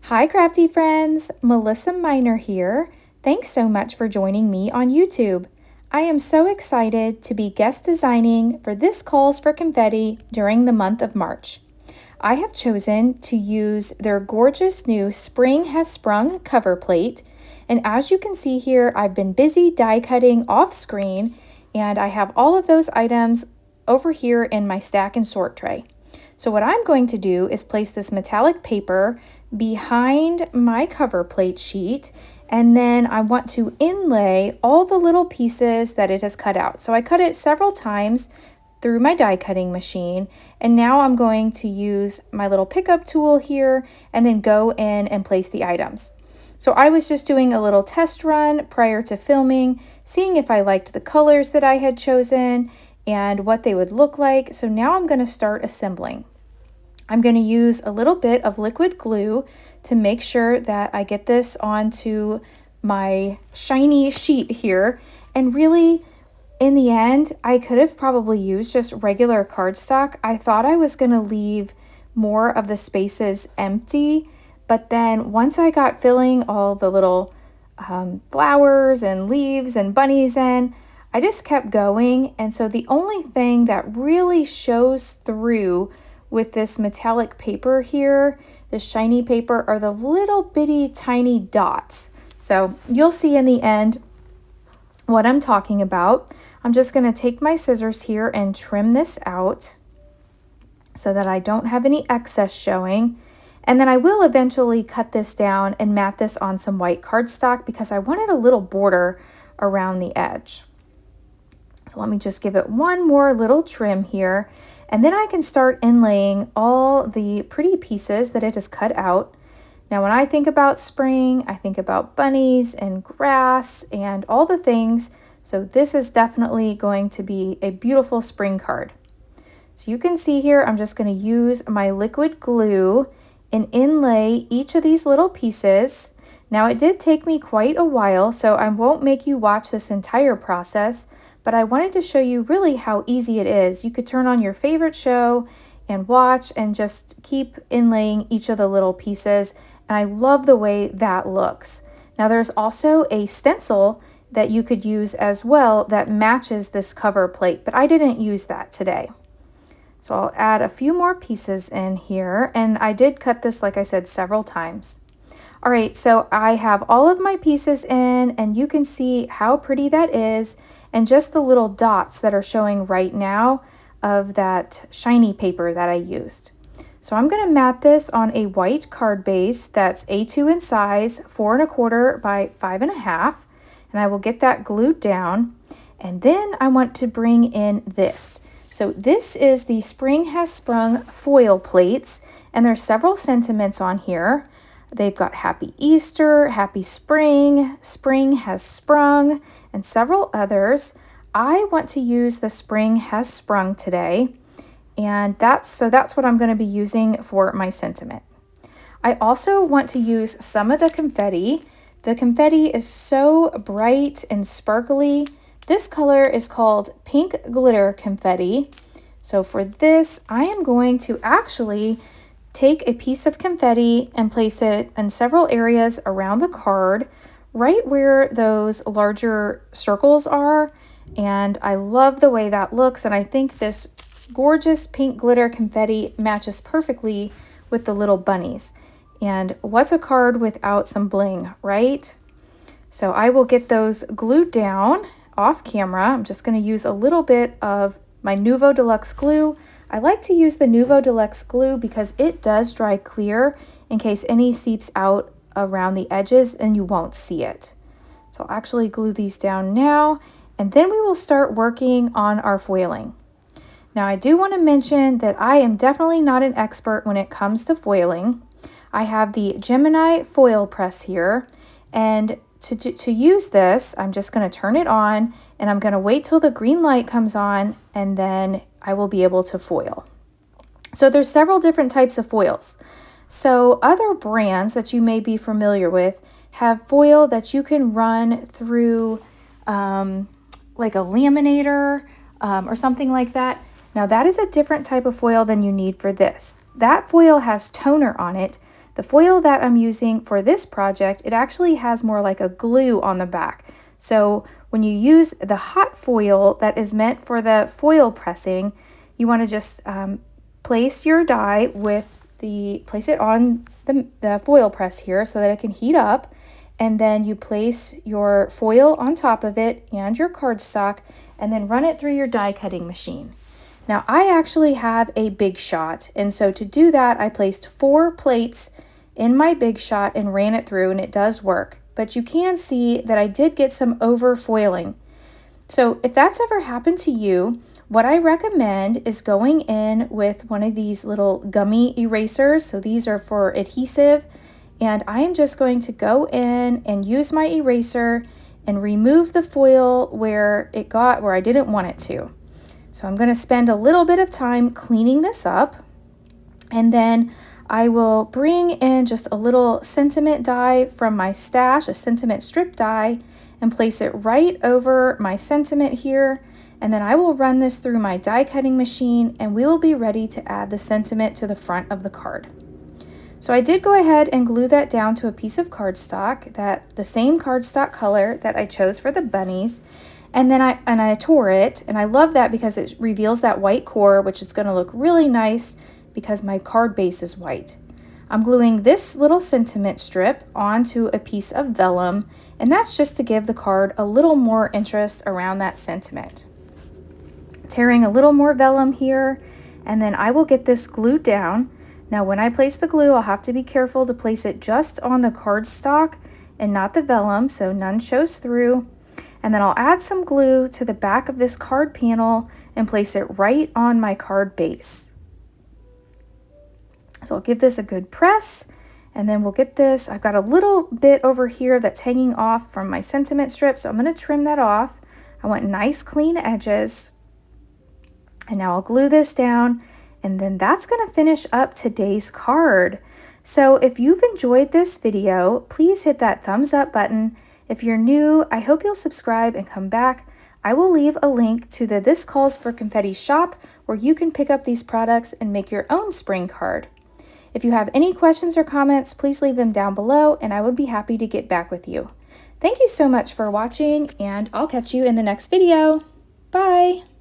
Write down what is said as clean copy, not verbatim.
Hi crafty friends, Melissa Minor here. Thanks so much for joining me on YouTube. I am so excited to be guest designing for This Calls for Confetti during the month of March. I have chosen to use their gorgeous new Spring Has Sprung cover plate, and as you can see here, I've been busy die cutting off screen, and I have all of those items over here in my stack and sort tray. So what I'm going to do is place this metallic paper behind my cover plate sheet, and then I want to inlay all the little pieces that it has cut out. So I cut it several times through my die cutting machine, and now I'm going to use my little pickup tool here and then go in and place the items. So I was just doing a little test run prior to filming, seeing if I liked the colors that I had chosen and what they would look like. So now I'm going to start assembling. I'm going to use a little bit of liquid glue to make sure that I get this onto my shiny sheet here. And really, in the end, I could have probably used just regular cardstock. I thought I was going to leave more of the spaces empty, but then once I got filling all the little flowers and leaves and bunnies in, I just kept going. And so the only thing that really shows through with this metallic paper here, this shiny paper, are the little bitty tiny dots. So you'll see in the end what I'm talking about. I'm just going to take my scissors here and trim this out so that I don't have any excess showing. And then I will eventually cut this down and mat this on some white cardstock because I wanted a little border around the edge. So let me just give it one more little trim here. And then I can start inlaying all the pretty pieces that it has cut out. Now, when I think about spring, I think about bunnies and grass and all the things. So this is definitely going to be a beautiful spring card. So you can see here, I'm just going to use my liquid glue and inlay each of these little pieces. Now, it did take me quite a while, so I won't make you watch this entire process, but I wanted to show you really how easy it is. You could turn on your favorite show and watch and just keep inlaying each of the little pieces. And I love the way that looks. Now there's also a stencil that you could use as well that matches this cover plate, but I didn't use that today. So I'll add a few more pieces in here, and I did cut this, like I said, several times. All right, so I have all of my pieces in, and you can see how pretty that is, and just the little dots that are showing right now of that shiny paper that I used. So I'm going to mat this on a white card base that's A2 in size, 4 1/4 by 5 1/2, and I will get that glued down. And then I want to bring in this. So this is the Spring Has Sprung foil plates, and there's several sentiments on here. They've got Happy Easter, Happy Spring, Spring Has Sprung, and several others. I want to use the Spring Has Sprung today, and that's what I'm going to be using for my sentiment. I also want to use some of the confetti. The confetti is so bright and sparkly. This color is called Pink Glitter Confetti. So for this, I am going to actually take a piece of confetti and place it in several areas around the card, right where those larger circles are. And I love the way that looks, and I think this gorgeous pink glitter confetti matches perfectly with the little bunnies. And what's a card without some bling, right? So I will get those glued down off camera. I'm just going to use a little bit of my Nuvo Deluxe glue. I like to use the Nuvo Deluxe glue because it does dry clear in case any seeps out around the edges and you won't see it. So I'll actually glue these down now, and then we will start working on our foiling. Now I do want to mention that I am definitely not an expert when it comes to foiling. I have the Gemini foil press here, and to use this, I'm just going to turn it on, and I'm going to wait till the green light comes on, and then I will be able to foil. So there's several different types of foils. So other brands that you may be familiar with have foil that you can run through like a laminator or something like that. Now that is a different type of foil than you need for this. That foil has toner on it The foil that I'm using for this project, it actually has more like a glue on the back. So when you use the hot foil that is meant for the foil pressing, you want to just place your die place it on the foil press here so that it can heat up, and then you place your foil on top of it and your cardstock, and then run it through your die cutting machine. Now I actually have a Big Shot, and so to do that I placed 4 plates in my Big Shot and ran it through, and it does work. But you can see that I did get some over foiling. So if that's ever happened to you, what I recommend is going in with one of these little gummy erasers. So these are for adhesive, and I am just going to go in and use my eraser and remove the foil where it got where I didn't want it to. So I'm going to spend a little bit of time cleaning this up, and then I will bring in just a little sentiment die from my stash, a sentiment strip die, and place it right over my sentiment here. And then I will run this through my die cutting machine, and we will be ready to add the sentiment to the front of the card. So I did go ahead and glue that down to a piece of cardstock, the same cardstock color that I chose for the bunnies. And then I tore it, and I love that because it reveals that white core, which is going to look really nice because my card base is white. I'm gluing this little sentiment strip onto a piece of vellum, and that's just to give the card a little more interest around that sentiment. Tearing a little more vellum here, and then I will get this glued down. Now when I place the glue, I'll have to be careful to place it just on the cardstock and not the vellum, so none shows through. And then I'll add some glue to the back of this card panel and place it right on my card base. So I'll give this a good press, and then we'll get this. I've got a little bit over here that's hanging off from my sentiment strip, so I'm going to trim that off. I want nice clean edges. And now I'll glue this down, and then that's going to finish up today's card. So if you've enjoyed this video, please hit that thumbs up button. If you're new, I hope you'll subscribe and come back. I will leave a link to the This Calls for Confetti shop where you can pick up these products and make your own spring card. If you have any questions or comments, please leave them down below, and I would be happy to get back with you. Thank you so much for watching, and I'll catch you in the next video. Bye!